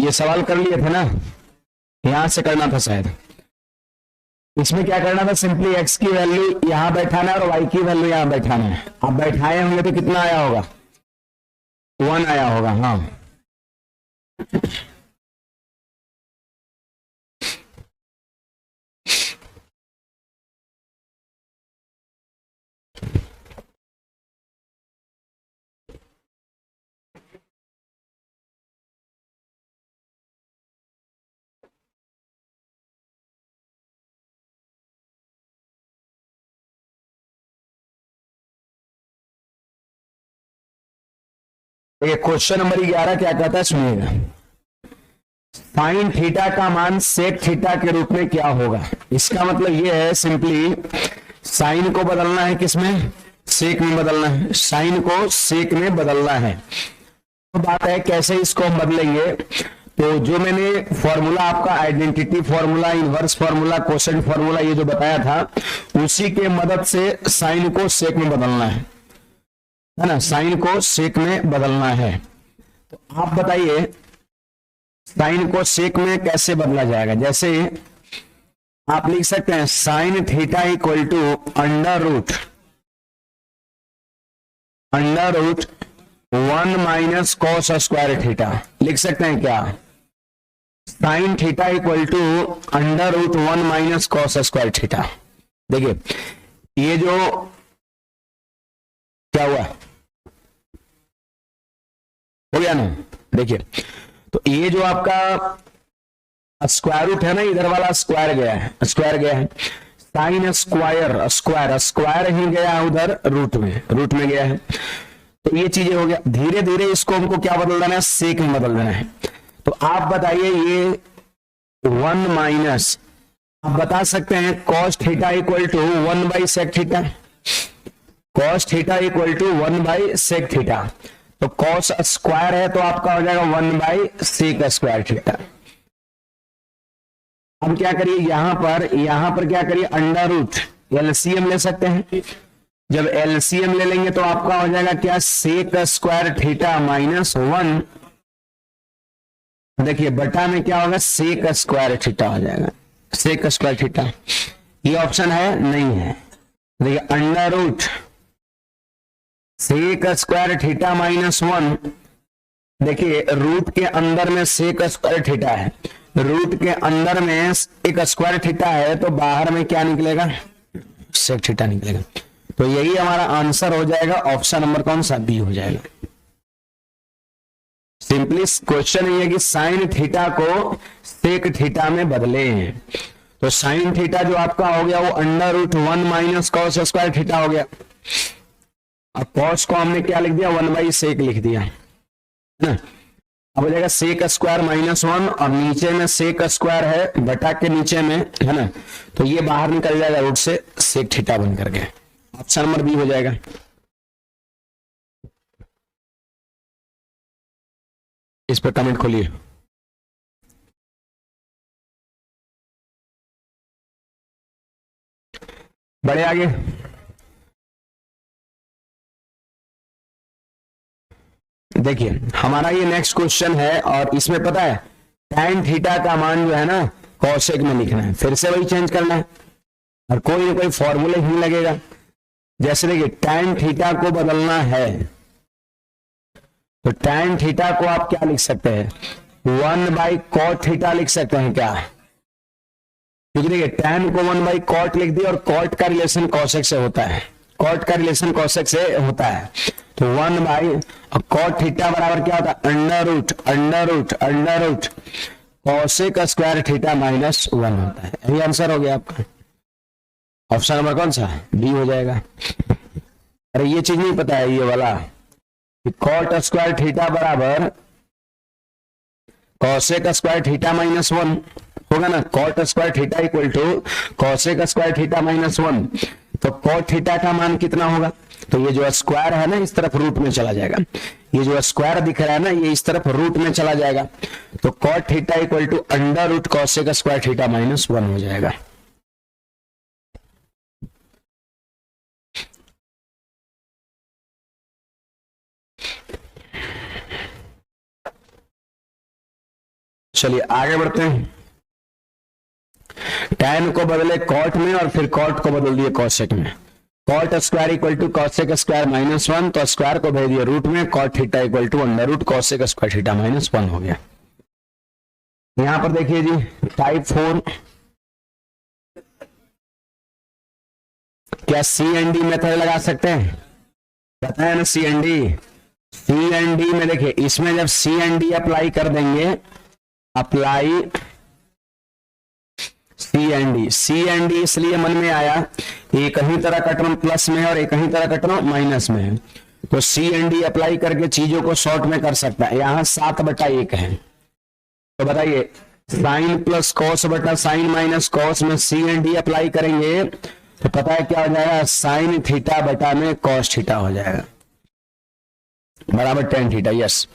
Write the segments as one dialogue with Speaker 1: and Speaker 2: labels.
Speaker 1: ये सवाल कर लिए थे ना, यहां से करना था शायद। इसमें क्या करना था, सिंपली x की वैल्यू यहां बैठाना है और y की वैल्यू यहां बैठाना है। अब बैठाए होंगे तो कितना आया होगा, 1 आया होगा। हाँ, देखिए क्वेश्चन नंबर 11 क्या कहता है, सुनिएगा। साइन थीटा का मान सेक थीटा के रूप में क्या होगा। इसका मतलब ये है, सिंपली साइन को बदलना है, किसमें, सेक में बदलना है। साइन को सेक में बदलना है। तो बात है कैसे इसको हम बदलेंगे। तो जो मैंने फॉर्मूला आपका identity formula, inverse formula, quotient formula ये जो बताया था, उसी के मदद से साइन को सेक में बदलना है ना, साइन को सेक में बदलना है। तो आप बताइए साइन को सेक में कैसे बदला जाएगा। जैसे आप लिख सकते हैं sine theta equal to under root 1 minus cos square theta. लिख सकते हैं क्या, sine theta equal to under root 1 minus cos square theta. देखिए ये जो क्या हुआ, हो गया ना। देखिए तो ये जो आपका स्क्वायर रूट है ना, इधर वाला स्क्वायर गया है, स्क्वायर गया है। साइन स्क्वायर स्क्वायर स्क्वायर ही गया है उधर रूट में गया है। तो ये चीजें हो गया। धीरे धीरे इसको हमको क्या बदल देना है, सेक में बदल देना है। तो आप बताइए ये 1 माइनस, आप बता सकते हैं cos theta equal to 1 by sec theta. Cos theta equal to 1 by sec theta. तो कॉस स्क्वायर है तो आपका हो जाएगा 1 बाई सेक स्क्वायर थीटा। अब क्या करिए, यहां पर क्या करिए, अंडर रूट एलसीएम ले सकते हैं। जब एलसीएम ले लेंगे तो आपका हो जाएगा क्या, सेक स्क्वायर थीटा माइनस 1। देखिए बटा में क्या होगा, सेक स्क्वायर थीटा हो जाएगा, सेक स्क्वायर थीटा। ये ऑप्शन है, नहीं है। देखिए under root sec square theta minus 1। देखिए रूट के अंदर में सेक स्क्वायर थीटा है, रूट के अंदर में एक स्क्वायर थीटा है, तो बाहर में क्या निकलेगा, सेक थीटा निकलेगा। तो यही हमारा आंसर हो जाएगा, ऑप्शन नंबर कौन सा, बी हो जाएगा। सिंपली क्वेश्चन ये है कि साइन थीटा को सेक थीटा में बदले। तो साइन थीटा जो आपका हो गया वो under root 1 minus cos square theta हो गया। अब कॉस को हमने क्या लिख दिया, 1 बाई सेक लिख दिया ना। अब हो जाएगा सेक स्क्वायर माइनस 1 और नीचे में सेक स्क्वायर है बटा के नीचे में, है ना। तो ये बाहर निकल जाएगा रूट से, सेक थीटा बन करके ऑप्शन नंबर बी हो जाएगा। इस पर कमेंट खोलिए। बढ़े आगे। देखिए हमारा ये नेक्स्ट क्वेश्चन है और इसमें पता है tan थीटा का मान जो है ना कॉसेक में लिखना है, फिर से वही चेंज करना है और कोई ना कोई फॉर्मूले ही लगेगा। जैसे देखिए tan थीटा को बदलना है तो tan थीटा को आप क्या लिख सकते हैं, 1 बाई कॉट थीटा लिख सकते हैं क्या। क्योंकि देखिए tan को 1 बाई कॉट लिख दिया और कॉट का रिलेशन कॉसेक से होता है, कॉट का रिलेशन कॉसेक से होता है। तो 1 बाई कॉट थीटा बराबर क्या होता है, under root cosec square theta minus 1 होता है। यही आंसर हो गया आपका, ऑप्शन नंबर कौन सा, बी हो जाएगा। अरे ये चीज नहीं पता है, ये वाला कॉट स्क्वायर थीटा बराबर कॉसेक स्क्वायर थीटा माइनस 1 होगा ना। Cot square theta equal to cosec square theta minus 1। तो कॉट थीटा का मान कितना होगा, तो ये जो स्क्वायर है ना इस तरफ रूट में चला जाएगा, ये जो स्क्वायर दिख रहा है ना ये इस तरफ रूट में चला जाएगा। तो cot theta equal to under root cosec square theta minus 1 हो जाएगा। चलिए आगे बढ़ते हैं। tan को बदले cot में और फिर cot को बदल दिए cosec में। cot square equal to cosec square -1, तो स्क्वायर को भेज दिया रूट में, cot theta equal to under root cosec square theta -1 हो गया। यहां पर देखिए जी टाइप 4, क्या सी एंड डी मेथड लगा सकते हैं? पता है ना सी एंड डी में देखिए, इसमें जब सी एंड डी अप्लाई कर देंगे, अप्लाई सी एंड डी इसलिए मन में आया, एक ही तरह का टर्म प्लस में है और एक ही तरह का टर्म माइनस में है, तो सी एंड डी अप्लाई करके चीजों को शॉर्ट में कर सकता है। यहां 7/1 है, तो बताइए साइन प्लस कॉस बटा साइन माइनस कॉस में सी एंड डी अप्लाई करेंगे तो पता है क्या हो जाएगा, साइन थीटा बटा में कॉस थीटा हो जाएगा बराबर tan थीटा। यस,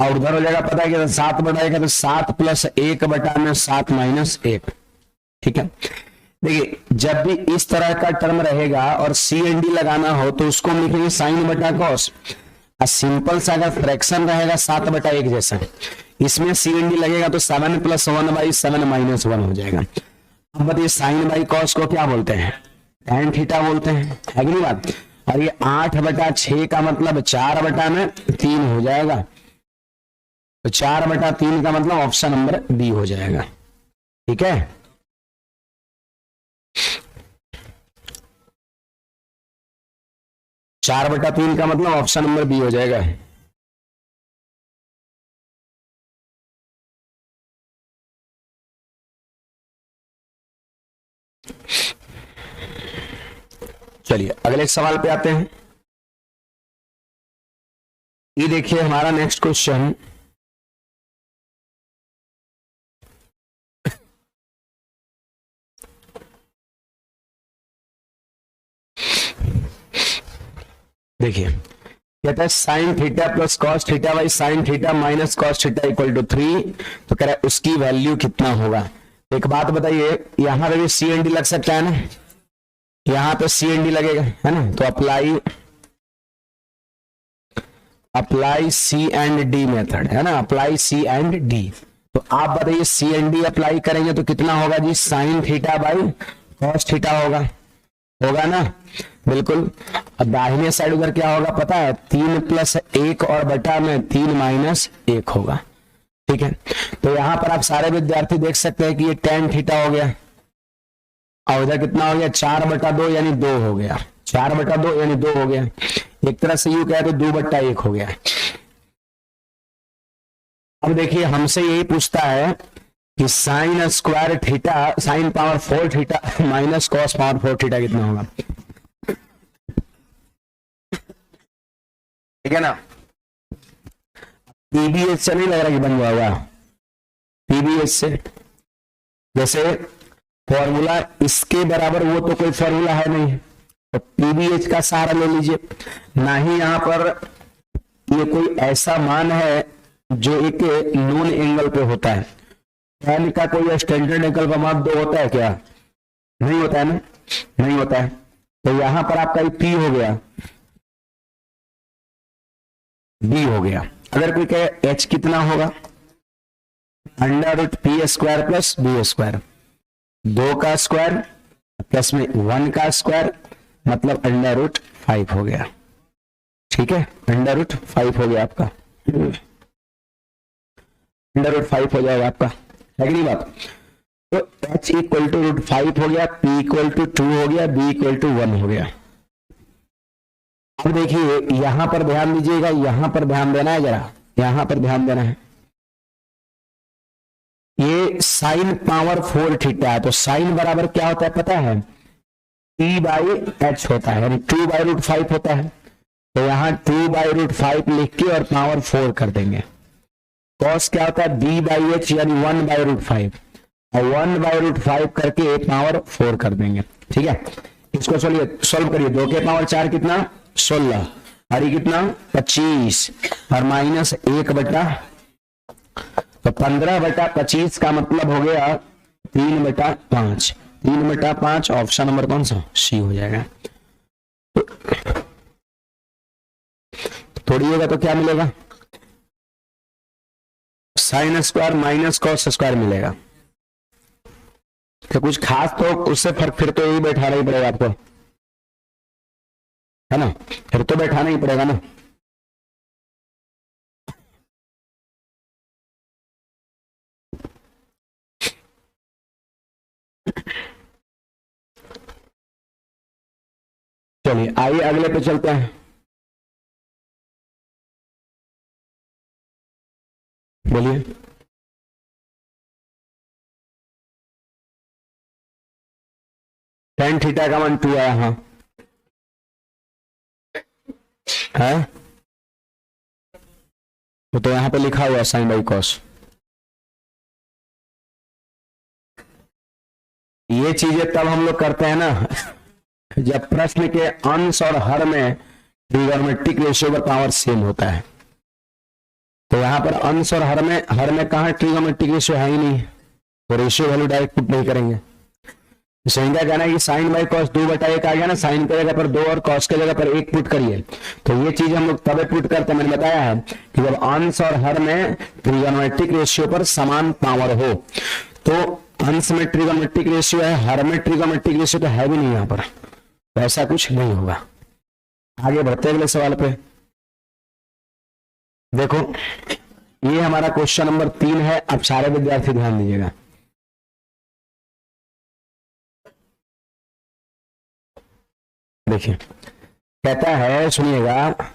Speaker 1: और उधर हो जाएगा पता है क्या, 7/1 है तो 7 + 1 बटा में 7 - 1। ठीक है, देखिए जब भी इस तरह का टर्म रहेगा और सी एंड डी लगाना हो तो उसको हम लिखेंगे साइन बटा कॉस। सिंपल सा अगर फ्रैक्शन रहेगा 7/1 जैसा, इसमें सी एंड डी लगेगा तो 7 + 1/7 - 1 हो जाएगा। अब बताइए साइन बाई कॉस को क्या बोलते हैं, tan थीटा बोलते हैं, है कि नहीं बात। और ये 8/6 का मतलब 4/3 हो जाएगा, तो 4/3 का मतलब ऑप्शन नंबर बी हो जाएगा। ठीक है, 4/3 का मतलब ऑप्शन नंबर बी हो जाएगा। चलिए अगले सवाल पे आते हैं। ये देखिए हमारा नेक्स्ट क्वेश्चन, देखिए कहता है sine theta plus cos theta by sine theta minus cos theta equal to 3, तो कह रहा है उसकी वैल्यू कितना होगा। एक बात बताइए, यहां पे भी सी एंड डी लग सकता है ना, यहां पे सी एंड डी लगेगा है ना, तो apply C and D method है ना, अप्लाई सी एंड डी। तो आप बताइए सी एंड डी अप्लाई करेंगे तो कितना होगा जी, sine theta by cos theta होगा ना, बिल्कुल। अब दाहिने साइड उधर क्या होगा पता है, 3 + 1 और बटा में 3 - 1 होगा। ठीक है, तो यहां पर आप सारे विद्यार्थी देख सकते हैं कि ये tan थीटा हो गया और उधर कितना हो गया 4/2 यानी 2 हो गया, 4/2 यानी 2 हो गया। एक तरह से यू कहे तो 2/1 हो गया। अब देखिए हमसे यही पूछता है कि sign square theta sine power 4 theta minus cos power 4 theta कितना होगा। ठीक है ना, पीबीएच से नहीं लग रहा कि बन जाएगा, पीबीएच से जैसे फॉर्मूला इसके बराबर वो तो कोई फॉर्मूला है नहीं, तो पीबीएच का सहारा ले लीजिए। ना ही यहां पर ये कोई ऐसा मान है जो एक नॉन एंगल पे होता है, tan का कोई स्टैंडर्ड एंगल पर मान 2 होता है क्या, नहीं होता है ना, नहीं होता है। तो यहां पर आपका पी हो गया, बी हो गया। अगर कोई कहे एच कितना होगा, √p² प्लस b², 2 का स्क्वायर प्लस में 1 का स्क्वायर मतलब √5 हो गया। ठीक है, √5 हो गया आपका, √5 हो जाएगा आपका, है कि नहीं बात। तो h = √5 हो गया, p = 2 हो गया, b = 1 हो गया। अब देखिए यहां पर ध्यान दीजिएगा, यहां पर ध्यान देना है, जरा यहां पर ध्यान देना है। ये साइन पावर 4 थीटा है, तो साइन बराबर क्या होता है पता है, P/H होता है, यानी 2/√5 होता है। तो यहां 2/√5 लिख के और पावर 4 कर देंगे। कॉस क्या होता है, B/H यानी 1/√5 और 1/√5 करके पावर 4 कर देंगे। ठीक है, इसको चलिए सॉल्व करिए। 2 के पावर 4 कितना 16 और ये कितना 25 और -1 बटा, तो 15/25 का मतलब हो गया 3/5, 3/5 ऑप्शन नंबर कौन सा, सी हो जाएगा। तोड़िएगा तो क्या मिलेगा, sign square minus cos square मिलेगा। तो कुछ खास तो उससे फर्क फिर तो यही बैठाना ही पड़ेगा आपको, है ना, फिर तो बैठाना ही पड़ेगा ना। चलिए आइए अगले पे चलते हैं। बोलिए। टेन थीटा का मान 2 आया, हाँ है, वो तो यहां पे लिखा हुआ साइन बाई कॉस। ये चीजें तब हम लोग करते हैं ना जब प्रश्न के अंश और हर में ट्रिगोनोमेट्रिक रेशियो का पावर सेम होता है। तो यहां पर अंश और हर में कहा ट्रिगोनोमेट्रिक रेशियो है ही नहीं, तो रेशियो वैल्यू डायरेक्ट पुट नहीं करेंगे। तो इनका कहना है कि साइन बाई कॉस 2/1 आ गया ना, साइन की जगह पर 2 और कॉस की जगह पर 1 पुट करिए। तो ये चीज हम लोग तब पुट करते हैं, मैंने बताया है कि जब अंश और हर में ट्रिगोनोमेट्रिक रेशियो पर समान पावर हो। तो अंश में ट्रिगोनोमेट्रिक रेशियो है, हर में ट्रिगोनोमेट्रिक रेशियो तो है भी नहीं, यहां पर तो ऐसा कुछ नहीं होगा। आगे बढ़ते अगले सवाल पे। देखो ये हमारा क्वेश्चन नंबर 3 है। अब सारे विद्यार्थी ध्यान दीजिएगा। देखिए कहता है, सुनिएगा,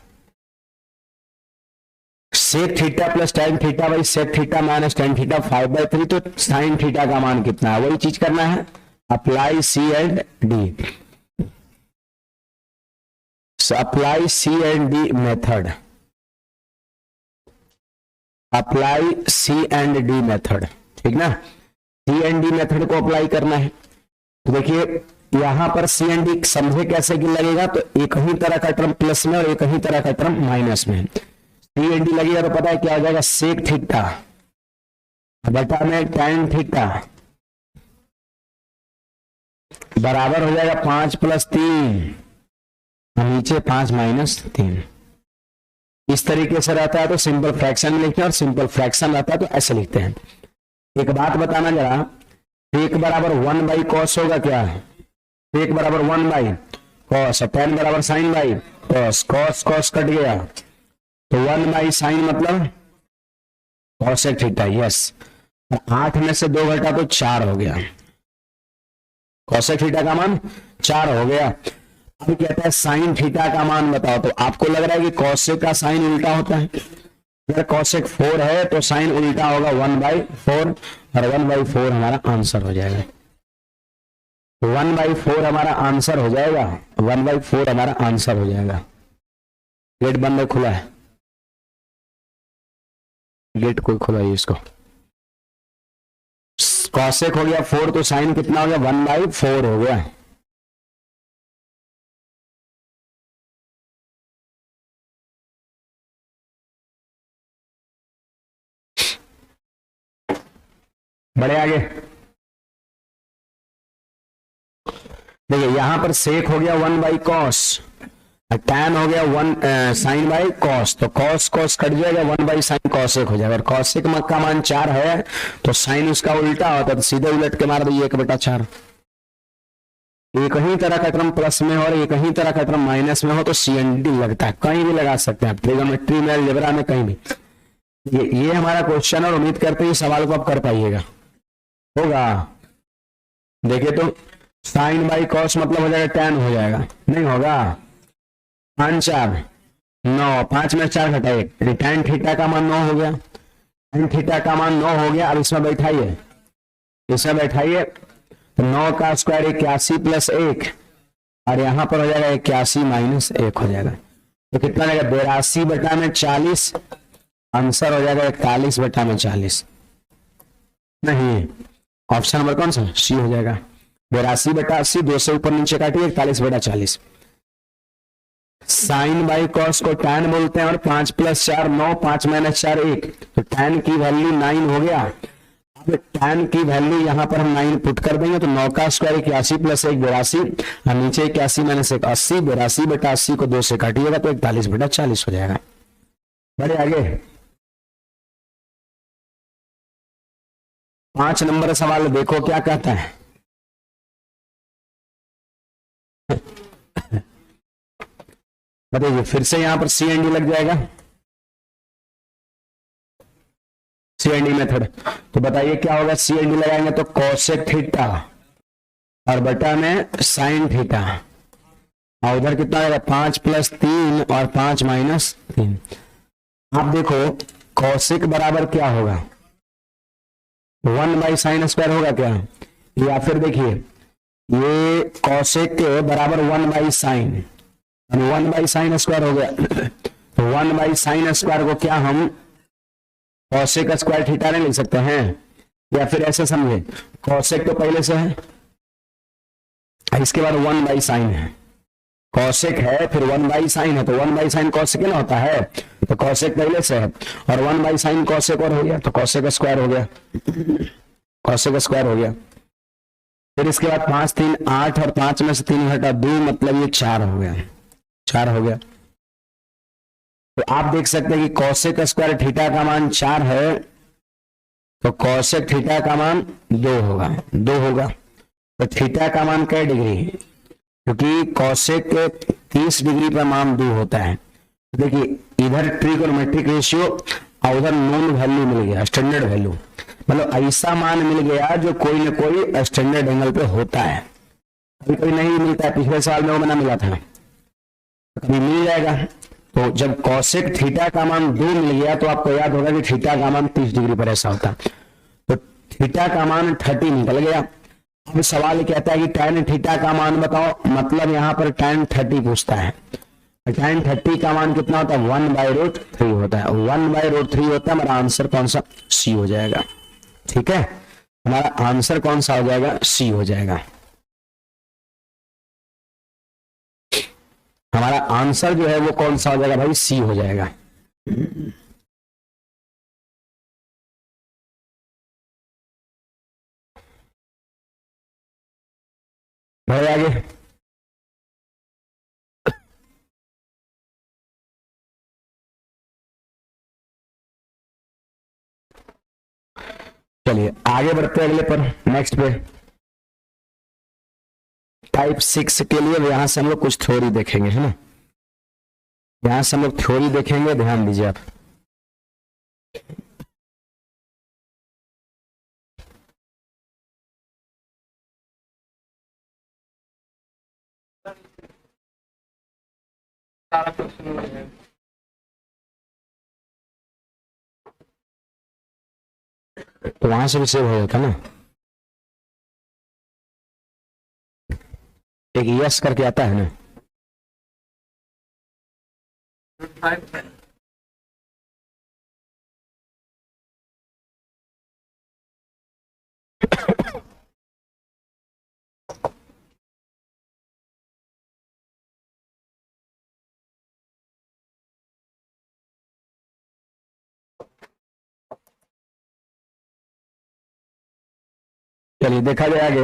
Speaker 1: sec theta plus tan theta by sec theta minus tan theta 5/3। तो साइन थीटा का मान कितना है, वही चीज करना है। Apply C and D, apply C and D method, apply C and D method, ठीक ना। सी एंड डी मेथड को अप्लाई करना है। तो देखिए यहां पर सी एंड डी समझे कैसे कि लगेगा, तो एक ही तरह का टर्म प्लस में और एक ही तरह का टर्म माइनस में। सी एंड डी लगेगा तो पता है क्या हो जाएगा, सेक थीटा बटा में टेन थीटा बराबर हो जाएगा 5 + 3 और नीचे 5 - 3। इस तरीके से रहता है तो सिंपल फ्रैक्शन में लिखते हैं, और सिंपल फ्रैक्शन रहता है तो ऐसे लिखते हैं। एक बात बताना जरा, सेक बराबर 1 कॉस होगा क्या, सेक बराबर 1 कॉस और टेन बराबर sine by cos, cos cos cut गया तो 1 साइन मतलब कॉसेक थीटा, यस। 8 में से 2 घटा तो 4 हो गया, कॉसेक थीटा का मान 4 हो गया। अब कहता है साइन थीटा का मान बताओ। तो आपको लग रहा है कि कॉसेक का साइन उल्टा होता है, अगर कॉसेक 4 है तो साइन उल्टा होगा 1/4 और 1/4 हमारा आंसर हो जाएगा। 1/4 हमारा आंसर हो जाएगा, 1/4 हमारा आंसर हो जाएगा। गेट बंद है खुला है, गेट कोई खुला है इसको। कॉसेक हो गया 4 तो साइन कितना हो गया, 1/4 हो गया। बड़े आगे देखिए, यहां पर सेक हो गया 1 कॉस, टैन हो गया 1 साइन बाई कॉस, तो कॉस कॉस कट जाएगा, 1 साइन कॉसेक हो जाएगा। और कॉसेक का मान 4 है तो साइन उसका उल्टा होता, तो सीधे उलट के मार दो 1/4। एक ही तरह का टर्म प्लस में हो और एक ही तरह का टर्म माइनस में हो तो सीएनडी लगता है, कहीं भी लगा सकते हैं, ट्रिगोनोमेट्री में, अलजेब्रा में, कहीं भी। ये हमारा क्वेश्चन, और उम्मीद करते हैं सवाल को आप कर पाइएगा, होगा। देखिए तो साइन बाई कॉस मतलब हो जाएगा टैन हो जाएगा, नहीं होगा, 5 4 9, 5 में 4 घटाइए, टैन थीटा का मान 9 हो गया, टैन थीटा का मान 9 हो गया। अब इसमें बैठाइए, इसमें बैठाइए, तो 9 का स्क्वायर 81 + 1 और यहां पर हो जाएगा 81 - 1 हो जाएगा। तो कितना जाएगा, 82/40, आंसर हो जाएगा 41/40। नहीं, ऑप्शन नंबर कौन सा, सी हो जाएगा। 82/80, 2 से ऊपर नीचे काटिए, 41/40। साइन बाई कॉस को टैन बोलते हैं, और 5 + 4 9, 5 - 4 1, तो टैन की वैल्यू 9 हो गया। अब टैन की वैल्यू यहां पर हम 9 पुट कर देंगे, तो 9 का स्क्वायर 81 + 1 82 और नीचे 81 - 1 80, 82/80 को 2 से काटिएगा तो 41/40 हो जाएगा। बड़े आगे 5 नंबर सवाल देखो क्या कहता है। बताइए, फिर से यहां पर सी एंड डी लग जाएगा, सी एंड डी मेथड। तो बताइए क्या होगा, सी एंड डी लगाएंगे तो कोसेक थीटा और बटा में साइन थीटा, और उधर कितना आएगा 5 + 3 और 5 - 3। आप देखो कौशिक बराबर क्या होगा, 1/sin² होगा क्या, या फिर देखिए ये कौशिक बराबर 1/sin, 1/sin² हो गया। तो 1/sin² को क्या हम कौशिक स्क्वायर थीटा नहीं लिख सकते हैं, या फिर ऐसे समझे कौशिक तो पहले से है, इसके बाद 1/sin है, कौशिक है फिर 1/sin है, तो 1/sin कौशिक ना होता है, तो कौशिक पहले से है, और 1/sin कौशिक और हो गया, तो कौशिक स्क्वायर हो गया, कौशिक स्क्वायर हो गया। फिर इसके बाद 5 3 8 और 5 में से 3 घटा 2, मतलब ये 4 हो गया, 4 हो गया। तो आप देख सकते हैं कि कौशिक स्क्वायर थीटा का मान 4 है, तो कौशिक थीटा का मान 2 होगा, 2 होगा। तो थीटा का मान क्या डिग्री, क्योंकि कौशिक 30 डिग्री पर मान 2 होता है। देखिए इधर ट्रिगोनोमेट्रिक रेशियो और उधर नोन वैल्यू मिल गया, स्टैंडर्ड वैल्यू, मतलब ऐसा मान मिल गया जो कोई ना कोई स्टैंडर्ड एंगल पे होता है, कभी कभी नहीं मिलता है। पिछले साल में वो मैंने मिला था, कभी मिल जाएगा। तो जब कौशिक थीटा का मान 2 मिल गया तो आपको याद होगा कि थीटा का मान 30 डिग्री पर ऐसा होता है, तो थीटा का मान 30 निकल गया। अब सवाल कहता है कि tan थीटा का मान बताओ, मतलब यहां पर tan 30 पूछता है। tan 30 का मान कितना होता है, 1/√3 होता है, 1/√3 होता है। हमारा आंसर कौन सा, सी हो जाएगा। ठीक है, हमारा आंसर कौन सा हो जाएगा, सी हो जाएगा। हमारा आंसर जो है वो कौन सा हो जाएगा भाई, सी हो जाएगा। बढ़े आगे, चलिए आगे बढ़ते हैं अगले पर, नेक्स्ट पे टाइप 6 के लिए। यहां से हम लोग कुछ थ्योरी देखेंगे, है ना, यहां से हम लोग थ्योरी देखेंगे, ध्यान दीजिए आप। तो वहां से भी सेव हो जाता ना, एक यस करके आता है ना। चलिए देखा जाए आगे।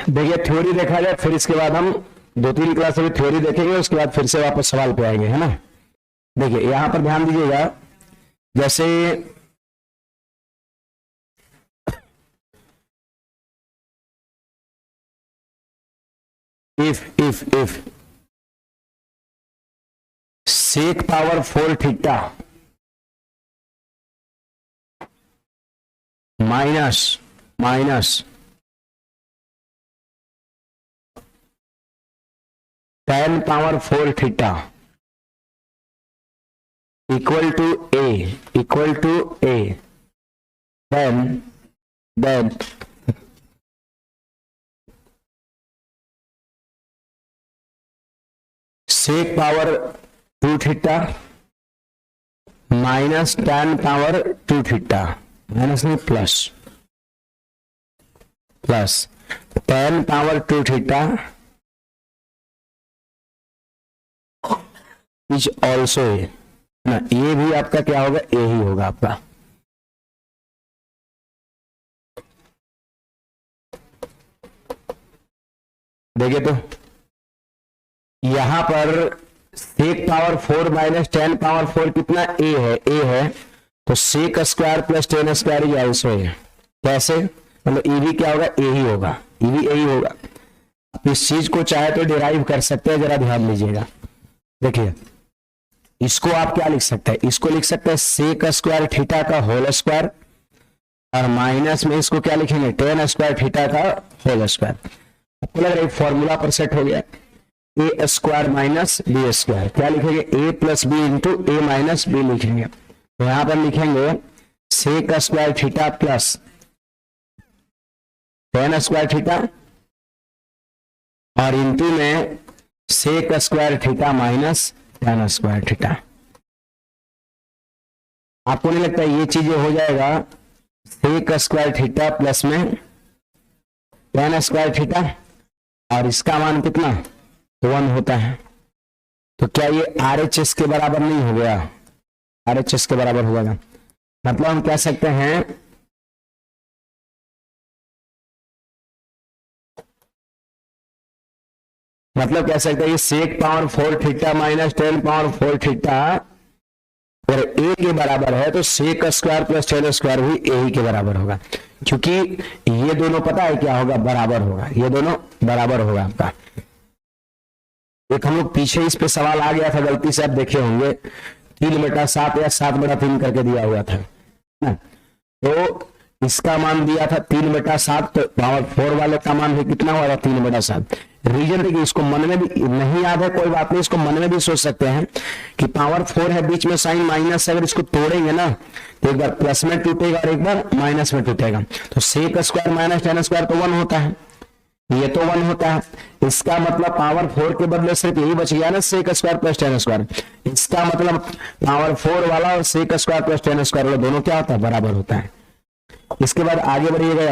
Speaker 1: देखिए थ्योरी देखा जाए, फिर इसके बाद हम 2-3 क्लास में थ्योरी देखेंगे, उसके बाद फिर से वापस सवाल पे आएंगे, है ना। देखिए यहां पर ध्यान दीजिएगा, जैसे if sec power 4 theta minus tan power 4 theta equal to a, then sec power 2 theta minus tan power 2 theta, minus नहीं plus tan power 2 theta is also A ना, ये भी आपका क्या होगा, ए ही होगा आपका। देखिए तो यहां पर सेक पावर 4 माइनस 10 पावर 4 कितना ए है तो सेक स्क्वायर प्लस 10 स्क्वायर ही आंसर है। कैसे, मतलब ईवी क्या होगा, ए ही होगा, ईवी ए ही होगा। आप इस चीज को चाहे तो डिराइव कर सकते हैं, जरा ध्यान लीजिएगा। देखिए इसको आप क्या लिख सकते हैं, इसको लिख सकते हैं सेक स्क्वायर थीटा का होल स्क्वायर और माइनस में इसको क्या लिखेंगे 10 स्क्वायर थीटा का होल स्क्वायर। आपको लग रहा है फॉर्मूला पर सेट हो गया, A square minus B square. क्या लिखेंगे, A plus B into A minus B लिखेंगे। तो यहां पर लिखेंगे sec square theta plus 10 square theta और इंटू में sec square theta minus 10 square theta. आपको नहीं लगता ये चीजें हो जाएगा सेक स्क्वायर थीटा प्लस में 10 स्क्वायर थीटा और इसका मान कितना 1 होता है। तो क्या ये RHS के बराबर नहीं हो गया, RHS के बराबर होगा। मतलब हम कह सकते हैं मतलब कह सकते हैं ये sec power 4 theta minus 10 power 4 theta और ए के बराबर है तो सेक स्क्वायर प्लस 10 स्क्वायर भी ए ही के बराबर होगा, क्योंकि ये दोनों पता है क्या होगा, बराबर होगा, ये दोनों बराबर होगा आपका। एक हम लोग पीछे इस पे सवाल आ गया था, गलती से आप देखे होंगे 3/7 या 7/3 करके दिया हुआ था ना, तो इसका मान दिया था 3/7 तो पावर 4 वाले का मान भी कितना हुआ था 3/7। रीजन देखिए, इसको मन में भी नहीं याद है कोई बात नहीं, इसको मन में भी सोच सकते हैं कि पावर 4 है, बीच में साइन माइनस, अगर इसको तोड़ेंगे ना तो एक बार प्लस में टूटेगा और एक बार माइनस में टूटेगा। तो सेक स्क्वायर माइनस 10 स्क्वायर तो 1 होता है, ये तो 1 होता है। इसका मतलब पावर 4 के बदले सिर्फ यही बच गया ना सेक स्क्वायर प्लस 10 स्क्वायर। इसका मतलब पावर 4 वाला और सेक स्क्वायर प्लस 10 स्क्वायर वाला दोनों क्या होता है, बराबर होता है। इसके बाद आगे बढ़िएगा,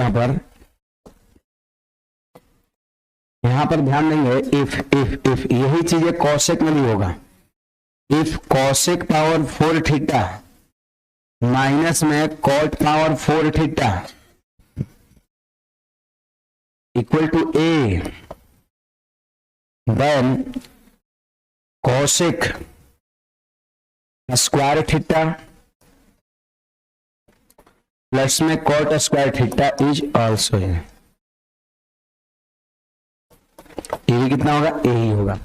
Speaker 1: यहां पर ध्यान देंगे इफ यही चीजें कॉसेक में भी होगा। If cosec power 4 theta minus में cot power 4 theta equal to A, then cosec square theta plus में cot square theta is also A. ये कितना होगा, ए ही होगा।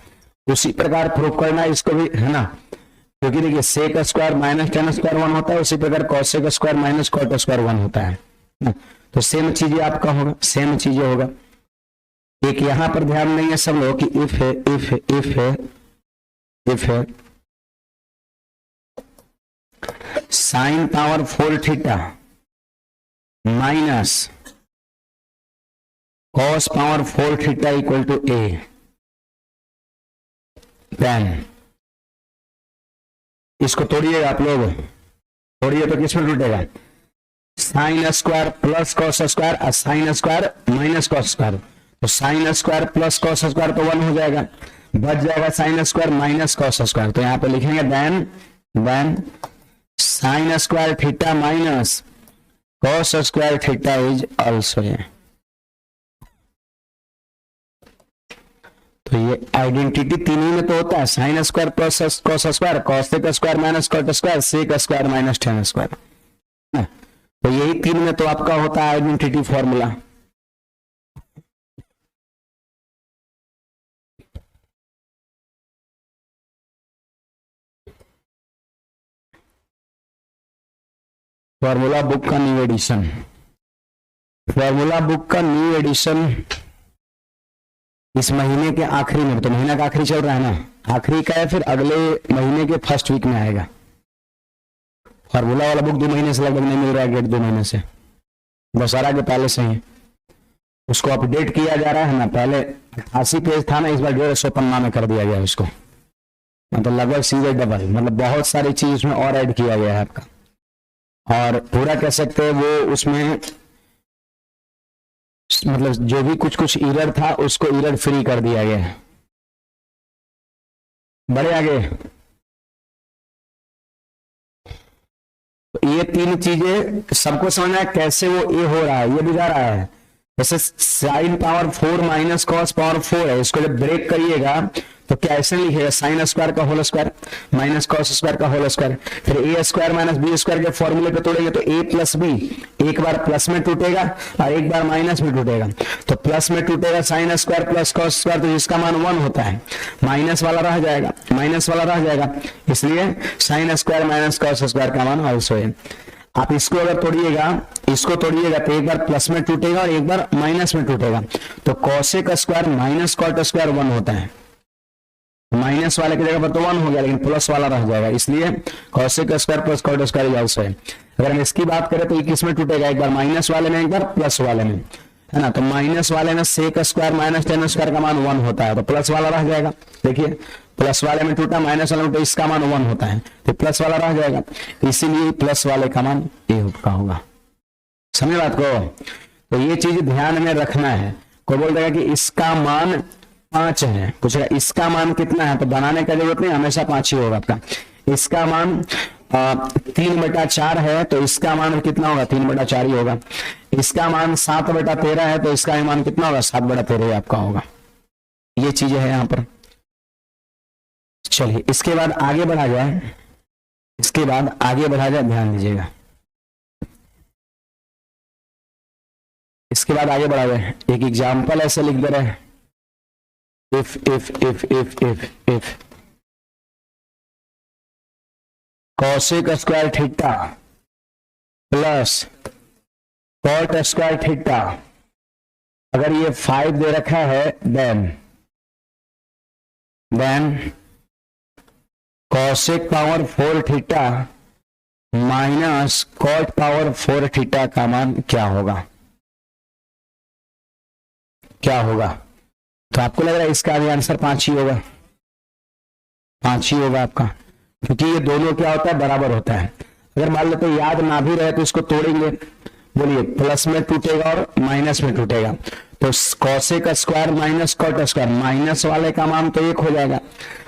Speaker 1: उसी प्रकार प्रूफ करना है इसको भी, है ना, क्योंकि देखिए सेक स्क्वायर माइनस 10 स्क्वायर 1 होता है, उसी प्रकार cosec square minus cot square 1 होता है ना? तो सेम चीजें आपका होगा, सेम चीजें होगा। एक यहां पर ध्यान नहीं है सब लोग कि इफ है sine power 4 theta minus cos power 4 theta equal to A, then इसको तोड़िएगा आप लोग, तोड़िए तो किसमें टूटेगा, sine square plus cos square और sine square minus cos square. तो sine square plus cos square तो 1 हो जाएगा, बच जाएगा sine square minus cos square. तो यहां पे लिखेंगे then sine square theta minus cos square theta is also A. तो ये आइडेंटिटी तीनों में तो होता है, sine square plus cos square, cosec square minus cot square, sec square minus 10 square. तो यही तीन में तो आपका होता है आइडेंटिटी फॉर्मूला। फॉर्मूला बुक का न्यू एडिशन, फॉर्मूला बुक का न्यू एडिशन इस महीने के आखिरी में, तो महीना का आखिरी चल रहा है ना, आखिरी का है, फिर अगले महीने के फर्स्ट वीक में आएगा। फॉर्मूला वाला बुक 2 महीने से लगभग नहीं मिल रहा है, गेट 2 महीने से, दशहरा के पहले से ही उसको अपडेट किया जा रहा है ना। पहले 88 पेज था ना, इस बार 150 पन्ना में कर दिया गया उसको, मतलब लगभग सीधे डबल, मतलब बहुत सारी चीज उसमें और ऐड किया गया है आपका। और पूरा कह सकते हैं वो उसमें मतलब जो भी कुछ एरर था उसको एरर फ्री कर दिया गया है। बड़े आगे तो ये 3 चीजें सबको समझना है, कैसे वो ए हो रहा है, ये भी जा रहा है, जैसे sign power 4 minus cos power 4 है, इसको जब ब्रेक करिएगा तो क्या ऐसे लिखेगा, साइन स्क्वायर का whole square minus cos square का होल स्क्वायर, फिर A square minus B square के फॉर्मूले पे तोड़ेंगे तो ए प्लस बी, एक बार प्लस में टूटेगा और एक बार माइनस में टूटेगा, तो प्लस में टूटेगा sine square plus cos square, तो जिसका मान 1 होता है, माइनस वाला रह जाएगा, माइनस वाला रह जाएगा, इसलिए sign square minus cos square का मान ऑल्सो है। आप इसको अगर तोड़िएगा, इसको तोड़िएगा तो एक बार प्लस में टूटेगा और एक बार माइनस में टूटेगा, तो cosec square minus cot square 1 होता है, माइनस वाले की जगह पर तो 1 हो गया लेकिन प्लस वाला रह जाएगा, इसलिए cosec square plus cot square also है। अगर हम इसकी बात करें तो ये किस में टूटेगा, एक बार माइनस वाले में एक बार प्लस वाले में, है ना, तो माइनस वाले में sec square minus tan square का मान 1 होता है, तो प्लस वाला रह जाएगा, देखिए प्लस वाले में टूटा माइनस वाले में, तो इसका मान 1 होता है, तो प्लस वाला रह जाएगा, इसीलिए प्लस वाले का मान ए का होगा। समझे बात को? तो ये चीज ध्यान में रखना है। कोई बोल देगा कि इसका मान 5 है, पूछेगा इसका मान कितना है, तो बनाने का जरूरत नहीं, हमेशा 5 ही होगा आपका। इसका मान 3/4 है, तो इसका मान कितना होगा, 3/4 ही होगा। इसका मान 7/13 है, तो इसका मान कितना होगा, 7/13 आपका होगा। ये चीजें है यहाँ पर। चलिए इसके बाद आगे बढ़ा जाए, इसके बाद आगे बढ़ा जाए, ध्यान दीजिएगा, इसके बाद आगे बढ़ा जाए। एक एग्जाम्पल ऐसे लिख दे रहे हैं, if cosec square theta plus cot square theta, अगर ये 5 दे रखा है, then cosec power 4 theta minus cot power 4 theta का मान क्या होगा, क्या होगा? तो आपको लग रहा है इसका भी आंसर 5 ही होगा, 5 ही होगा आपका, क्योंकि ये दोनों क्या होता है, बराबर होता है। अगर मान लेते याद ना भी रहे तो इसको तोड़ेंगे, बोलिए प्लस में टूटेगा और माइनस में टूटेगा, तो cosec square minus cot square, minus वाले का मान तो 1 हो जाएगा,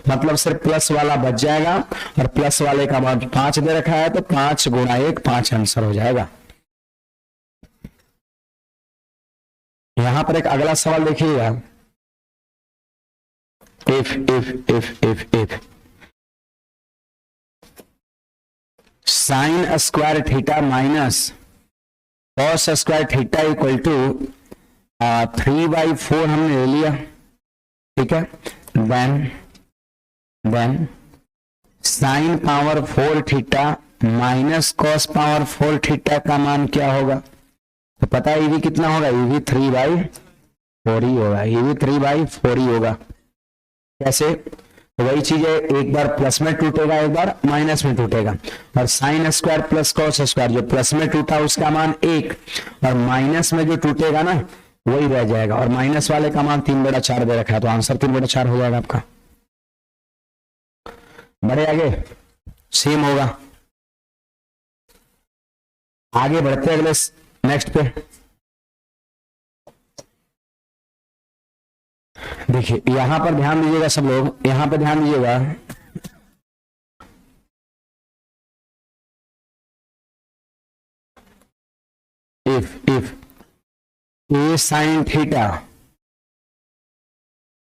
Speaker 1: मतलब सिर्फ प्लस वाला बच जाएगा, और प्लस वाले का मान 5 दे रखा है, तो 5 गुणा 1 5 आंसर हो जाएगा। यहां पर एक अगला सवाल देखिएगा, if sine square theta minus cos square theta equal to 3/4 हमने ले लिया, ठीक है, then sine power 4 theta minus cos power 4 theta का मान क्या होगा? तो पता है ये भी कितना होगा, ये भी 3/4 ही होगा, ये भी 3/4 ही होगा। कैसे? तो वही चीज है, एक बार प्लस में टूटेगा, एक बार माइनस में टूटेगा, और sine square plus cos square, जो प्लस में टूटा उसका मान 1 और माइनस में जो टूटेगा ना वही रह जाएगा, और माइनस वाले का मान 3/4 दे रखा है, तो आंसर 3/4 हो जाएगा आपका। बढ़े आगे, सेम होगा। आगे बढ़ते अगले नेक्स्ट पे, देखिए यहां पर ध्यान दीजिएगा सब लोग, यहां पर ध्यान दीजिएगा, if A sine theta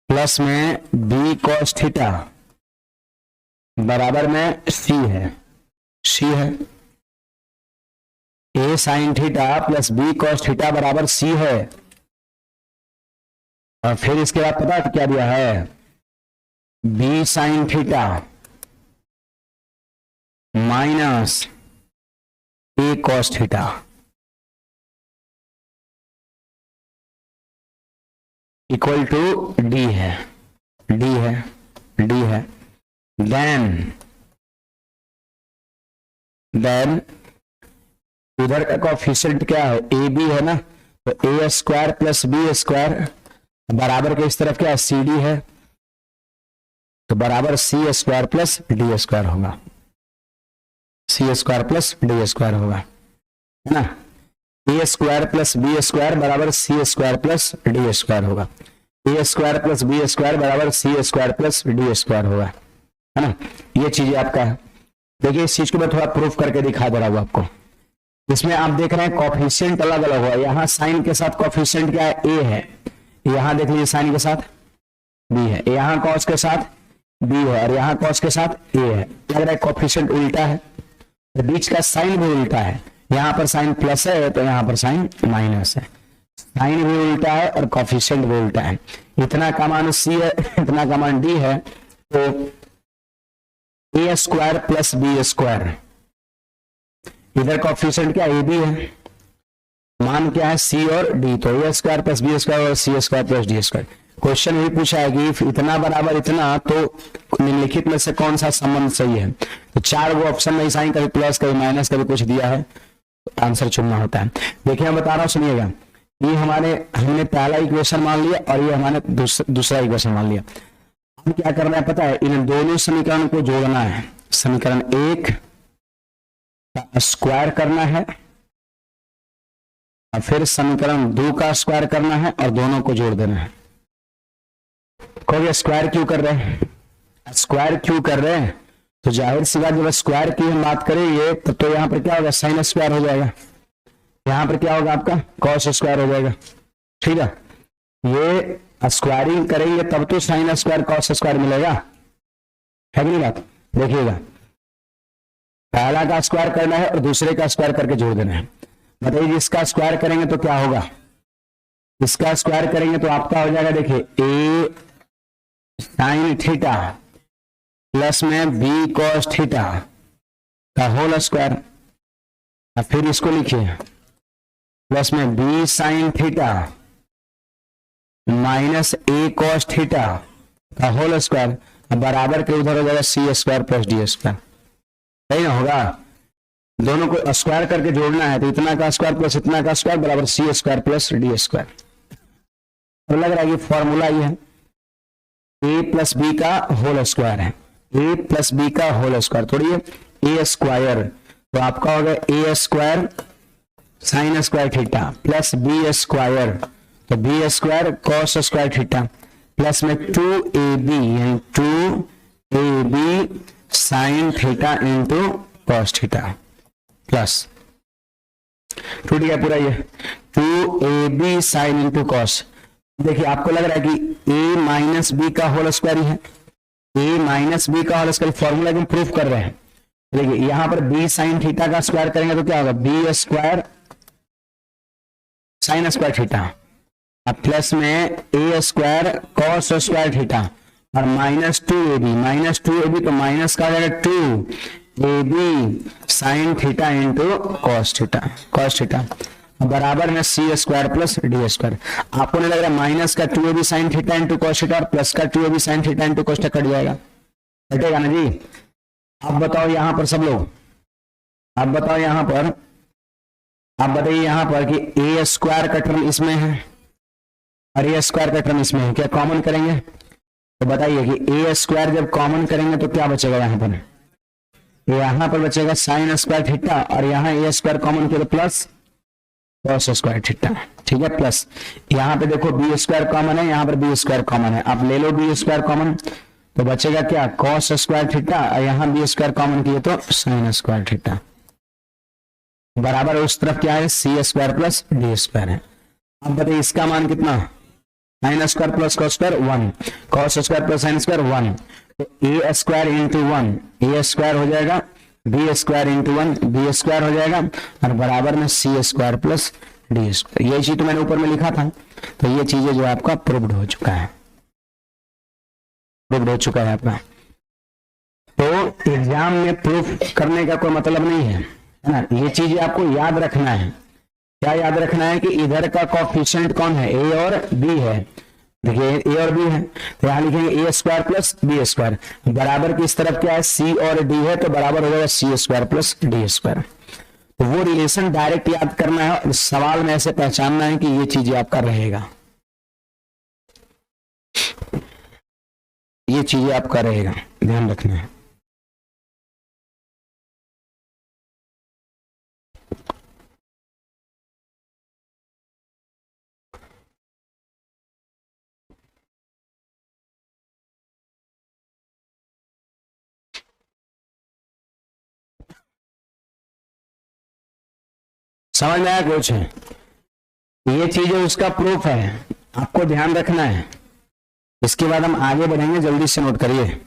Speaker 1: plus में बी कॉस थीटा बराबर में सी है, A sine theta plus B cos theta बराबर सी है, और फिर इसके बाद पता क्या दिया है, B sine theta minus A cos theta equal to D है, देन उधर का कोएफिशिएंट क्या है, ए बी है ना, तो A square plus B square बराबर के इस तरफ क्या है, सी डी है, तो बराबर C square plus D square होगा, सी स्क्वायर प्लस डी स्क्वायर होगा, है ना। ए स्क्वायर प्लस बी स्क्वायर बराबर C square plus D square होगा, A square plus B square बराबर C square plus D square होगा, है ना। ये चीज आपका है। देखिए इस चीज को मैं थोड़ा प्रूफ करके दिखा दे रहा हूं आपको। इसमें आप देख रहे हैं कॉफिशिएंट अलग अलग हुआ, यहाँ साइन के साथ कॉफिशिएंट क्या है, ए है, यहाँ देख लीजिए साइन के साथ बी है, यहाँ कॉस के साथ बी है, और यहाँ कॉस के साथ ए है। लग रहा है कॉफिशिएंट उल्टा है, तो बीच का साइन भी उल्टा है, यहाँ पर साइन प्लस है तो यहाँ पर साइन माइनस है, साइन भी उल्टा है और कॉफिशिएंट भी उल्टा है। इतना का मान सी है, इतना का मान डी है, तो A square plus B square, इधर कॉफिशिएंट क्या ए बी है, मान क्या है सी और डी, तो A square plus B square और C square plus D square. Question भी पूछा है कि इतना बराबर इतना, तो निम्नलिखित में से कौन सा संबंध सही है, तो चार वो ऑप्शन में साइन कभी प्लस कभी माइनस कभी कुछ दिया है, तो आंसर चुनना होता है। देखिए मैं बता रहा हूं सुनिएगा, ये हमने पहला इक्वेशन मान लिया और ये हमारे दूसरा इक्वेशन मान लिया। हम क्या करना है पता है, इन दोनों समीकरण को जोड़ना है, समीकरण एक का स्क्वायर करना है और फिर समीकरण दो का स्क्वायर करना है और दोनों को जोड़ देना है। कहोगे स्क्वायर क्यों कर रहे हैं, स्क्वायर क्यों कर रहे हैं, तो जाहिर सी बात जब स्क्वायर की हम बात करेंगे तब तो यहाँ पर क्या होगा, साइन स्क्वायर हो जाएगा, यहाँ पर क्या होगा आपका कॉस स्क्वायर हो जाएगा, ठीक है। ये स्क्वायरिंग करेंगे तब तो साइन स्क्वायर कॉस स्क्वायर मिलेगा, है कि नहीं बात। देखिएगा पहला का स्क्वायर करना है और दूसरे का स्क्वायर करके जोड़ देना है। बताइए इसका स्क्वायर करेंगे तो क्या होगा, इसका स्क्वायर करेंगे तो आपका हो जाएगा, देखिए ए साइन थीटा प्लस में बी कॉस थीटा का होल स्क्वायर, और फिर इसको लिखिए प्लस में B sine theta minus A cos theta का होल स्क्वायर, बराबर के उधर हो जाएगा सी स्क्वायर प्लस डी स्क्वायर, सही ना होगा। दोनों को स्क्वायर करके जोड़ना है, तो इतना का स्क्वायर प्लस इतना का स्क्वायर बराबर C square plus D square. तो लग रहा है कि फॉर्मूला ये है, ए प्लस बी का होल स्क्वायर है, ए प्लस बी का होल स्क्वायर, थोड़ी ए स्क्वायर, तो आपका होगा A square sine square theta plus B square, तो B square cos square theta plus में 2ab यानी 2ab sine theta into cos theta plus टूट गया पूरा ये 2ab साइन इंटू कॉस। देखिए आपको लग रहा है कि a माइनस बी का होल स्क्वायर ही है, a माइनस बी का होल स्क्वायर, फॉर्मूला हम प्रूफ कर रहे हैं। देखिए यहां पर b साइन थीटा का स्क्वायर करेंगे तो क्या होगा, B square sine square theta अब प्लस में A square cos square theta और माइनस 2ab तो माइनस का हो जाएगा 2ab sine theta into cos theta बराबर में C square plus D square. आपको नहीं लग रहा माइनस का 2ab sine theta into cos theta और प्लस का 2ab sine theta into cos theta cut जाएगा, कटेगा ना जी। अब बताओ यहां पर सब लोग, अब बताओ यहां पर, आप बताइए यहां पर कि ए स्क्वायर का टर्म इसमें है और ए स्क्वायर का टर्म इसमें है, क्या कॉमन करेंगे, तो बताइए कि ए स्क्वायर जब कॉमन करेंगे तो क्या बचेगा, यहां पर बचेगा साइन स्क्वायर थीटा और यहाँ ए स्क्वायर कॉमन किया तो प्लस कॉस स्क्वायर थीटा, ठीक है। प्लस यहाँ पे देखो बी स्क्वायर कॉमन है, यहाँ पर बी स्क्वायर कॉमन है, आप ले लो बी स्क्वायर कॉमन तो बचेगा क्या कॉस स्क्वायर थीटा और यहाँ बी स्क्वायर कॉमन किए तो साइन स्क्वायर थीटा बराबर उस तरफ क्या है C square plus D square है। अब बताइए इसका मान कितना, sine square plus cos square 1, cos square plus sine square 1, तो A square into 1 A square हो जाएगा, B square into 1 B square हो जाएगा और बराबर में C square plus D square. ये चीज तो मैंने ऊपर में लिखा था, तो ये चीजें जो आपका प्रूव्ड हो चुका है, प्रूव्ड हो चुका है आपका। तो एग्जाम में प्रूफ करने का कोई मतलब नहीं है ना, ये चीज आपको याद रखना है। क्या याद रखना है कि इधर का कोएफिशिएंट कौन है, ए और बी है। देखिए ए और बी है तो यहां लिखेंगे ए स्क्वायर प्लस बी स्क्वायर, बराबर की इस तरफ क्या है सी और डी है तो बराबर हो जाएगा सी स्क्वायर प्लस डी स्क्वायर। तो वो रिलेशन डायरेक्ट याद करना है और सवाल में ऐसे पहचानना है कि ये चीज आपका रहेगा, ये चीजें आपका रहेगा, ध्यान रखना है। समझ में आया कुछ? ये चीज उसका प्रूफ है, आपको ध्यान रखना है। इसके बाद हम आगे बढ़ेंगे, जल्दी से नोट करिए।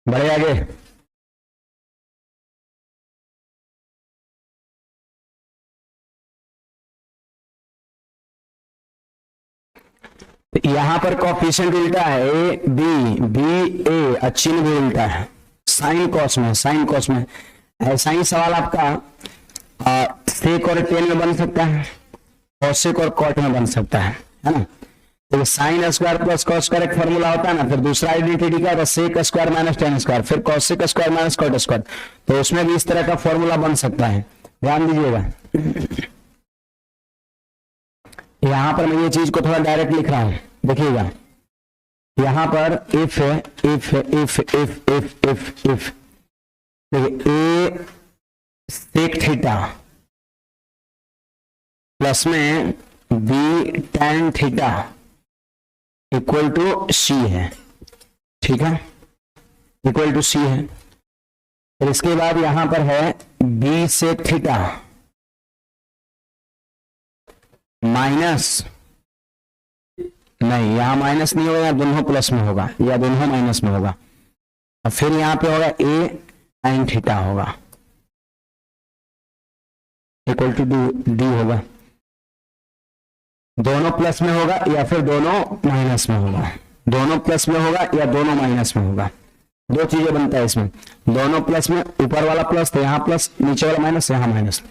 Speaker 1: बढ़े आगे। तो यहां पर कोफिशिएंट उल्टा है, ए बी, बी ए, और चिन्ह भी उल्टा है। साइन कॉस में, साइन कॉस में ऐसा ही सवाल आपका सेक और टेन में बन सकता है, कॉसेक और कॉट में बन सकता है ना। तो sine square plus cos square एक फॉर्मूला होता है ना। फिर दूसरा आइडेंटिटी का sec square minus tan square, फिर cosec square minus cot square. तो उसमें भी इस तरह का फॉर्मूला बन सकता है, ध्यान दीजिएगा। यहां पर मैं ये चीज को थोड़ा डायरेक्ट लिख रहा हूं, देखिएगा। यहां पर इफ है, इफ है, if A sec theta plus में B tan theta equal to C है, ठीक है, इक्वल टू सी है। फिर इसके बाद यहां पर है बी सेक थीटा माइनस, नहीं यहां माइनस नहीं होगा, या दोनों प्लस में होगा या दोनों माइनस में होगा। और फिर यहां पे होगा ए sin थीटा होगा इक्वल टू डी होगा। दोनों प्लस में होगा या फिर दोनों माइनस में होगा, दोनों प्लस में होगा या दोनों माइनस में होगा। दो चीजें बनता है इसमें, दोनों प्लस में, ऊपर वाला प्लस तो यहां प्लस, नीचे वाला माइनस यहां माइनस,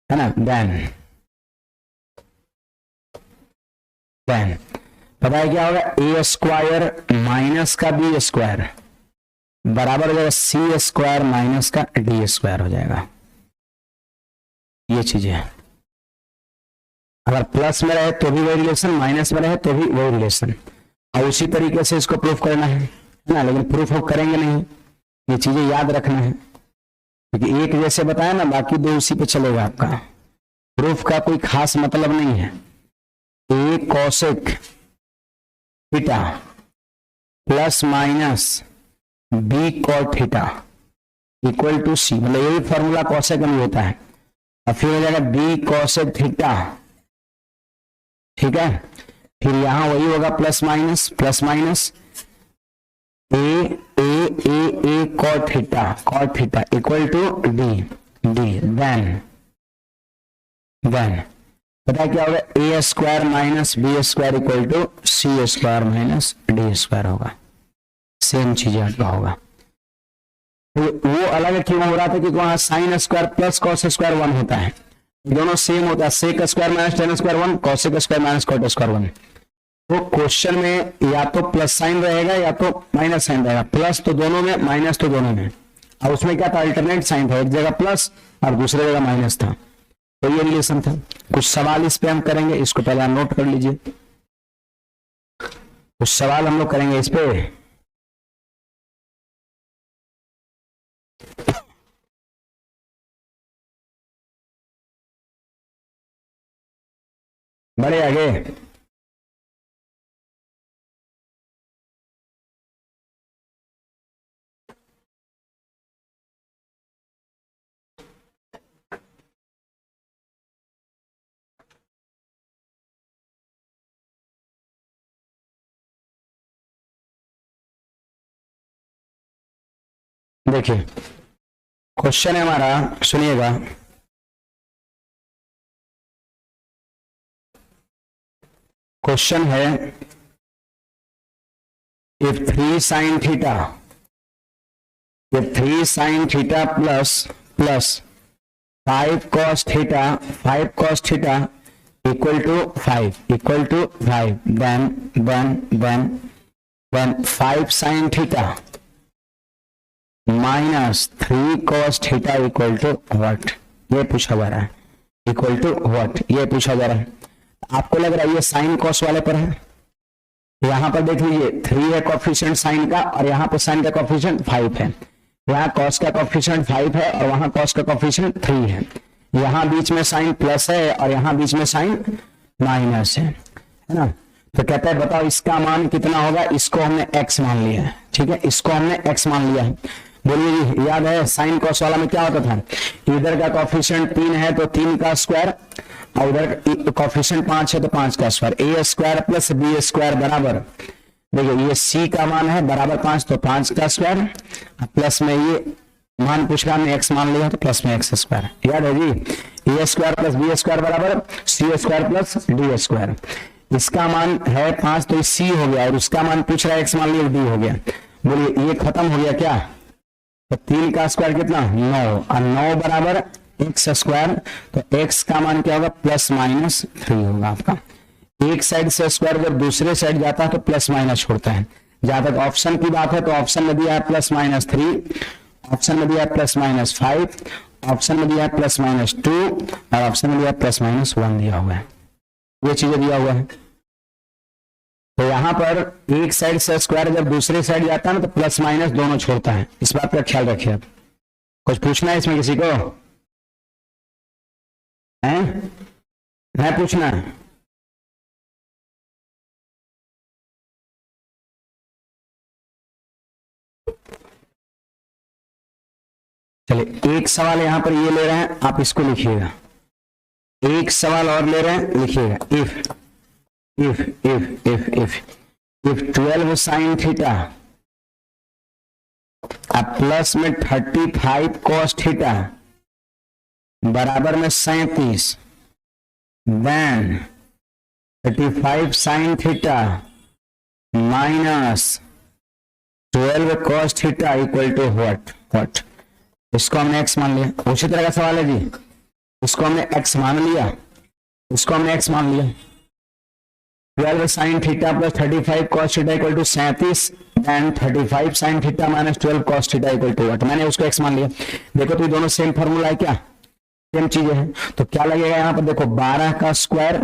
Speaker 1: है ना। देन पता है क्या होगा, ए स्क्वायर माइनस का बी स्क्वायर बराबर हो जाएगा सी स्क्वायर माइनस का डी स्क्वायर हो जाएगा। ये चीजें है, अगर प्लस में रहे तो भी वही रिलेशन, माइनस में रहे तो भी वही रिलेशन, और उसी तरीके से इसको प्रूफ करना है ना। लेकिन प्रूफ हम करेंगे नहीं, ये चीजें याद रखना है, क्योंकि एक जैसे बताया ना, बाकी दो उसी पे चलेगा आपका। प्रूफ का कोई खास मतलब नहीं है। A cosec theta plus minus B cot theta equal to C, मतलब यही फॉर्मूला कॉसेक में होता है। और फिर हो जाएगा बी कॉसेक थीटा, ठीक है। फिर यहां वही होगा plus minus A cot theta equal to D. Then पता क्या होगा, A square minus B square equal to C square minus D square होगा। सेम चीज आपका होगा। तो वो अलग क्यों हो रहा था, क्योंकि वहां sine square plus cos square 1 होता है, दोनों सेम होता है। Sec square minus tan square 1, cosec square minus cot square 1। तो क्वेश्चन में या तो प्लस साइन रहेगा या तो माइनस साइन रहेगा, प्लस तो दोनों में, माइनस तो दोनों में। और उसमें क्या था, अल्टरनेट साइन था, एक जगह प्लस और दूसरी जगह माइनस था। तो ये रिलेशन था। कुछ सवाल इस पे हम करेंगे, इसको पहले आप नोट कर लीजिए। कुछ सवाल हम लोग करेंगे इस पे। बढ़े आगे। देखिए क्वेश्चन है हमारा, सुनिएगा। क्वेश्चन है if 3 sin theta plus 5 cos theta equal to 5 then 5 sine theta minus 3 cos theta equal to what, ये पूछा जा रहा है, इक्वल टू व्हाट, ये पूछा जा रहा है। आपको लग रहा है ये साइन कॉस वाले पर है, यहां पर देख लीजिए 3 है कोफिशिएंट साइन का, और यहाँ पर साइन का कोफिशिएंट 5 है, यहाँ कॉस का कोफिशिएंट 5 है और वहां कॉस का कोफिशिएंट 3 है, यहाँ बीच में साइन प्लस है और यहाँ बीच में साइन माइनस है ना। तो कहता है बताओ इसका मान कितना होगा, इसको हमने x मान लिया है, ठीक है, इसको हमने x मान लिया है। बोलिए जी, याद है साइन कॉस वाला में क्या होता था, इधर का कोफिशिएंट 3 है तो 3 का स्क्वायर, और उधर कोफिशिएंट 5 है तो 5 का स्क्वायर, ए स्क्वायर प्लस बी स्क्वायर बराबर, देखिए ये c का मान है बराबर 5 तो 5 का स्क्वायर, प्लस में ये मान पूछ रहा हमने x मान लिया तो प्लस में x स्क्वायर, याद है जी, ए स्क्वायर प्लस बी स्क्वायर बराबर C square plus D square. इसका मान है 5 तो c हो गया, और उसका मान पूछ रहा है x मान लिया d हो गया। बोलिए ये खत्म हो गया क्या, तो 3 का स्क्वायर कितना 9, और 9 बराबर x स्क्वायर, तो x का मान क्या होगा प्लस माइनस 3 होगा आपका। एक साइड से स्क्वायर जब दूसरे साइड जाता है तो प्लस माइनस छोड़ता है। जहां तक ऑप्शन की बात है तो ऑप्शन में दिया है प्लस माइनस 3, ऑप्शन में दिया है प्लस माइनस 5, ऑप्शन में दिया है प्लस माइनस 2, और ऑप्शन में दिया है प्लस माइनस 1 दिया हुआ है, ये चीजें दिया हुआ है। तो यहां पर एक साइड से स्क्वायर जब दूसरे साइड जाता है ना तो प्लस माइनस दोनों छोड़ता है, इस बात का ख्याल रखिए। आप कुछ पूछना है इसमें किसी को है पूछना है? चलिए एक सवाल यहां पर ये ले रहे हैं, आप इसको लिखिएगा। एक सवाल और ले रहे हैं, लिखिएगा if 12 साइन थीटा अब प्लस में 35 कॉस थीटा बराबर में 37, then 35 sine theta minus 12 cos theta equal to what. इसको हमने x मान लिया, उसी तरह का सवाल है जी, इसको हमने x मान लिया, इसको हमने x मान लिया। 12 sine theta plus 35 cos theta equal to 37, and 35 sine theta minus 12 cos theta equal to what, मैंने उसको x मान लिया। देखो तो ये दोनों सेम फॉर्मूला है, क्या सेम चीजें हैं, तो क्या लगेगा यहाँ पर देखो 12 का स्क्वायर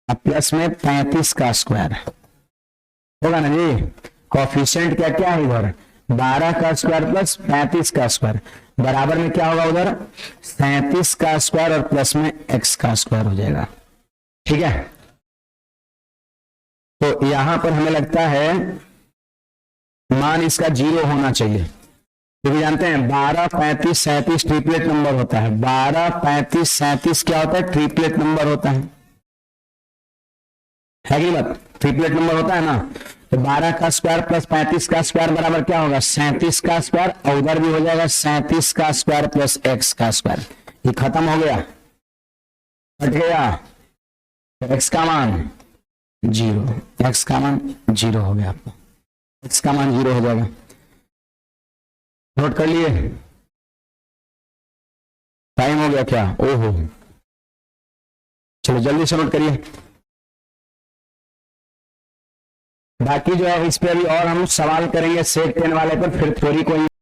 Speaker 1: प्लस में 35 का स्क्वायर होगा ना जी। कोफिशिएंट क्या क्या है इधर 12 का स्क्वायर प्लस 35 का स्क्वायर, बराबर में क्या होगा उधर 37 का स्क्वायर और प्लस में x का स्क्वायर हो जाएगा, ठीक है। तो यहां पर हमें लगता है मान इसका 0 होना चाहिए, क्योंकि जानते हैं 12, 35, 37 ट्रिपलेट नंबर होता है। 12, 35, 37 क्या होता है ट्रिपलेट नंबर होता है कि बात, ट्रिपलेट नंबर होता है ना। तो 12 का स्क्वायर प्लस 35 का स्क्वायर बराबर क्या होगा 37 का स्क्वायर, और उधर भी हो जाएगा 37 का स्क्वायर प्लस x का स्क्वायर। ये खत्म हो गया, हट गया, x का मान 0, x का मान 0 हो गया आपका, x का मान 0 हो जाएगा। नोट कर लिए, टाइम हो गया क्या, ओहो, चलो जल्दी से नोट करिए। बाकी जो है इस पे अभी और हम सवाल करेंगे सेट 10 वाले पर, फिर थ्योरी को